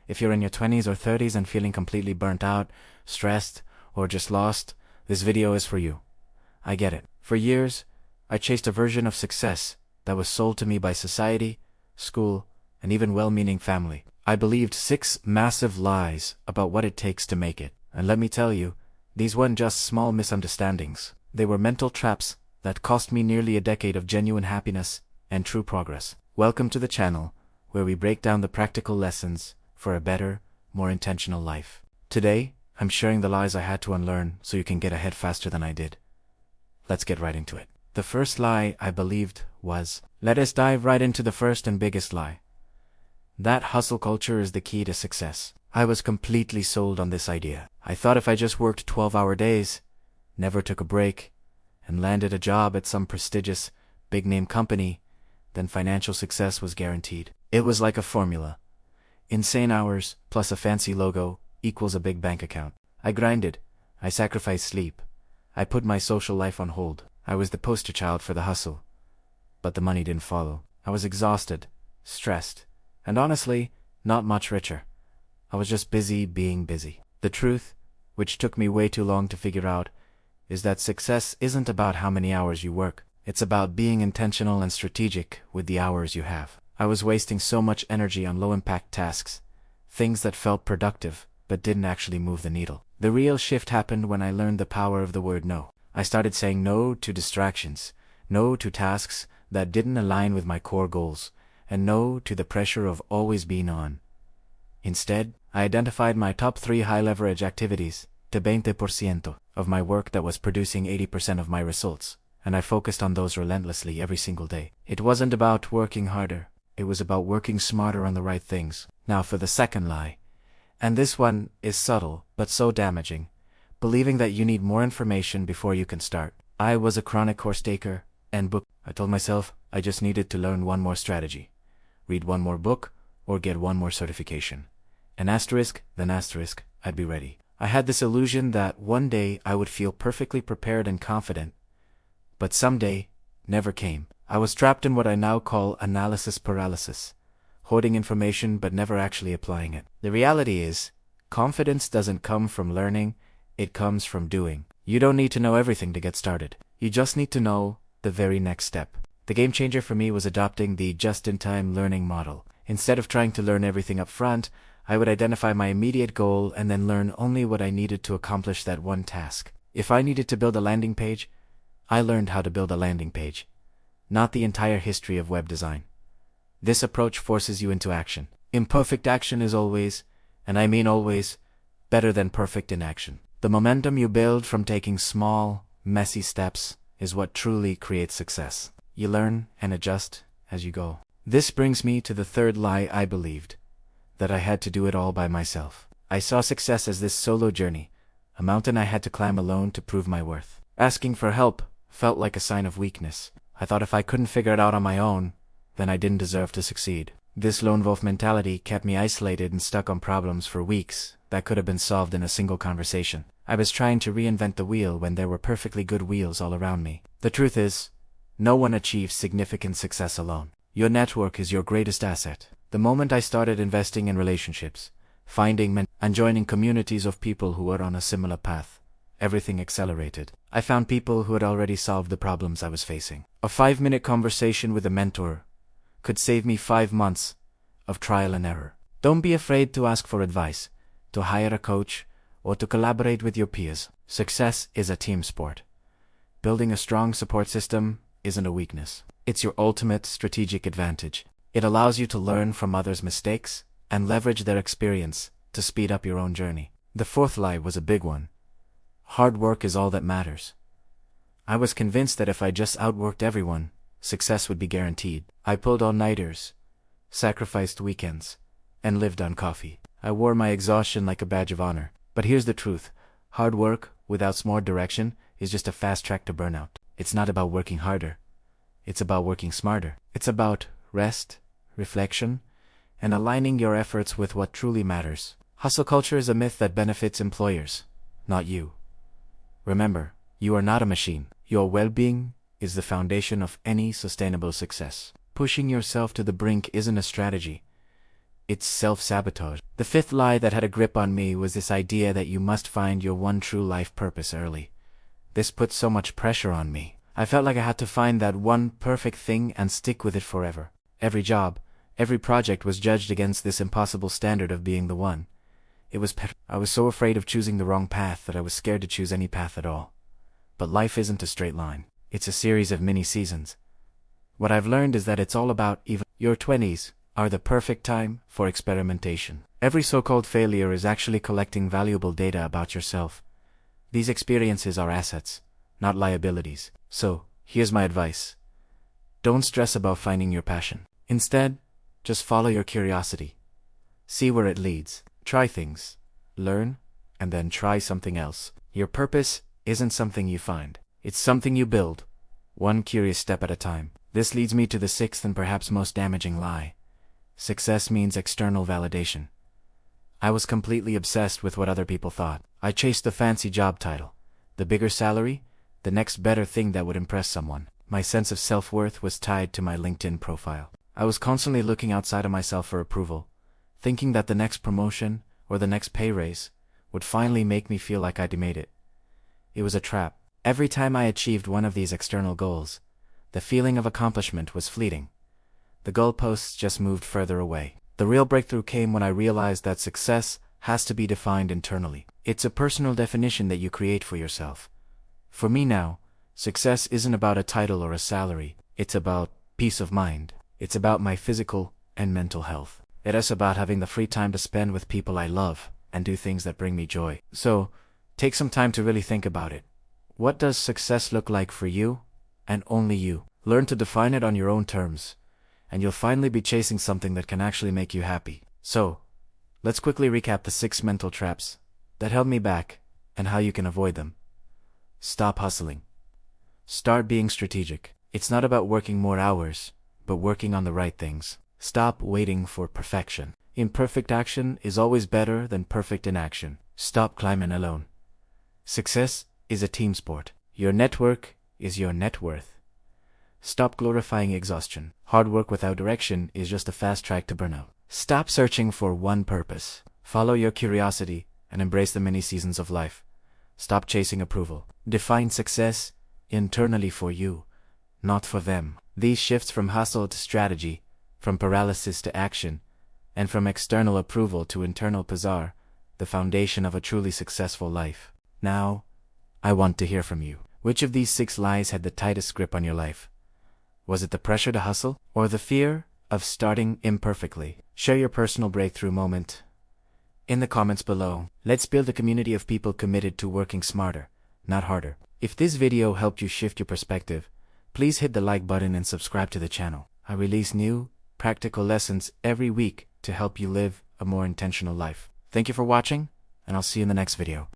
If you're in your 20s or 30s and feeling completely burnt out, stressed, or just lost, this video is for you. I get it. For years, I chased a version of success that was sold to me by society, school, and even well-meaning family. I believed 6 massive lies about what it takes to make it. And let me tell you, these weren't just small misunderstandings. They were mental traps that cost me nearly a decade of genuine happiness and true progress. Welcome to the channel, where we break down the practical lessons for a better, more intentional life. Today, I'm sharing the lies I had to unlearn so you can get ahead faster than I did. Let's get right into it. The first lie I believed was, let us dive right into the first and biggest lie. That hustle culture is the key to success. I was completely sold on this idea. I thought if I just worked 12-hour days, never took a break, and landed a job at some prestigious, big-name company, then financial success was guaranteed. It was like a formula. Insane hours plus a fancy logo equals a big bank account. I grinded. I sacrificed sleep. I put my social life on hold. I was the poster child for the hustle. But the money didn't follow. I was exhausted, stressed, and honestly, not much richer. I was just busy being busy. The truth, which took me way too long to figure out, is that success isn't about how many hours you work. It's about being intentional and strategic with the hours you have. I was wasting so much energy on low-impact tasks, things that felt productive but didn't actually move the needle. The real shift happened when I learned the power of the word no. I started saying no to distractions, no to tasks that didn't align with my core goals, and no to the pressure of always being on. Instead, I identified my top 3 high-leverage activities, the 20% of my work that was producing 80% of my results, and I focused on those relentlessly every single day. It wasn't about working harder. It was about working smarter on the right things. Now for the second lie. And this one is subtle, but so damaging. Believing that you need more information before you can start. I was a chronic course taker and book. I told myself I just needed to learn one more strategy, read one more book, or get one more certification. An asterisk, then asterisk, I'd be ready. I had this illusion that one day I would feel perfectly prepared and confident, but someday never came. I was trapped in what I now call analysis paralysis, hoarding information but never actually applying it. The reality is, confidence doesn't come from learning, it comes from doing. You don't need to know everything to get started. You just need to know the very next step. The game changer for me was adopting the just-in-time learning model. Instead of trying to learn everything up front, I would identify my immediate goal and then learn only what I needed to accomplish that one task. If I needed to build a landing page, I learned how to build a landing page, not the entire history of web design. This approach forces you into action. Imperfect action is always, and I mean always, better than perfect inaction. The momentum you build from taking small, messy steps is what truly creates success. You learn and adjust as you go. This brings me to the third lie I believed, that I had to do it all by myself. I saw success as this solo journey, a mountain I had to climb alone to prove my worth. Asking for help felt like a sign of weakness. I thought if I couldn't figure it out on my own, then I didn't deserve to succeed. This lone wolf mentality kept me isolated and stuck on problems for weeks that could have been solved in a single conversation. I was trying to reinvent the wheel when there were perfectly good wheels all around me. The truth is, no one achieves significant success alone. Your network is your greatest asset. The moment I started investing in relationships, finding and joining communities of people who were on a similar path, everything accelerated. I found people who had already solved the problems I was facing. A 5-minute conversation with a mentor could save me 5 months of trial and error. Don't be afraid to ask for advice, to hire a coach, or to collaborate with your peers. Success is a team sport. Building a strong support system isn't a weakness. It's your ultimate strategic advantage. It allows you to learn from others' mistakes and leverage their experience to speed up your own journey. The fourth lie was a big one. Hard work is all that matters. I was convinced that if I just outworked everyone, success would be guaranteed. I pulled all-nighters, sacrificed weekends, and lived on coffee. I wore my exhaustion like a badge of honor. But here's the truth. Hard work, without smart direction, is just a fast track to burnout. It's not about working harder. It's about working smarter. It's about rest, reflection, and aligning your efforts with what truly matters. Hustle culture is a myth that benefits employers, not you. Remember, you are not a machine. Your well-being is the foundation of any sustainable success. Pushing yourself to the brink isn't a strategy. It's self-sabotage. The fifth lie that had a grip on me was this idea that you must find your one true life purpose early. This put so much pressure on me. I felt like I had to find that one perfect thing and stick with it forever. Every job, every project was judged against this impossible standard of being the one. I was so afraid of choosing the wrong path that I was scared to choose any path at all. But life isn't a straight line. It's a series of mini seasons. What I've learned is that it's all about even. Your 20s are the perfect time for experimentation. Every so-called failure is actually collecting valuable data about yourself. These experiences are assets, not liabilities. So, here's my advice. Don't stress about finding your passion. Instead, just follow your curiosity. See where it leads. Try things, learn, and then try something else. Your purpose isn't something you find. It's something you build, one curious step at a time. This leads me to the sixth and perhaps most damaging lie. Success means external validation. I was completely obsessed with what other people thought. I chased the fancy job title, the bigger salary, the next better thing that would impress someone. My sense of self-worth was tied to my LinkedIn profile. I was constantly looking outside of myself for approval, thinking that the next promotion or the next pay raise would finally make me feel like I'd made it. It was a trap. Every time I achieved one of these external goals, the feeling of accomplishment was fleeting. The goalposts just moved further away. The real breakthrough came when I realized that success has to be defined internally. It's a personal definition that you create for yourself. For me now, success isn't about a title or a salary. It's about peace of mind. It's about my physical and mental health. It is about having the free time to spend with people I love and do things that bring me joy. So, take some time to really think about it. What does success look like for you, and only you? Learn to define it on your own terms, and you'll finally be chasing something that can actually make you happy. So, let's quickly recap the 6 mental traps that held me back and how you can avoid them. Stop hustling. Start being strategic. It's not about working more hours, but working on the right things. Stop waiting for perfection. Imperfect action is always better than perfect inaction. Stop climbing alone. Success is a team sport. Your network is your net worth. Stop glorifying exhaustion. Hard work without direction is just a fast track to burnout. Stop searching for one purpose. Follow your curiosity and embrace the many seasons of life. Stop chasing approval. Define success internally for you, not for them. These shifts from hustle to strategy, from paralysis to action, and from external approval to internal peace are the foundation of a truly successful life. Now, I want to hear from you. Which of these 6 lies had the tightest grip on your life? Was it the pressure to hustle, or the fear of starting imperfectly? Share your personal breakthrough moment in the comments below. Let's build a community of people committed to working smarter, not harder. If this video helped you shift your perspective, please hit the like button and subscribe to the channel. I release new, practical lessons every week to help you live a more intentional life. Thank you for watching, and I'll see you in the next video.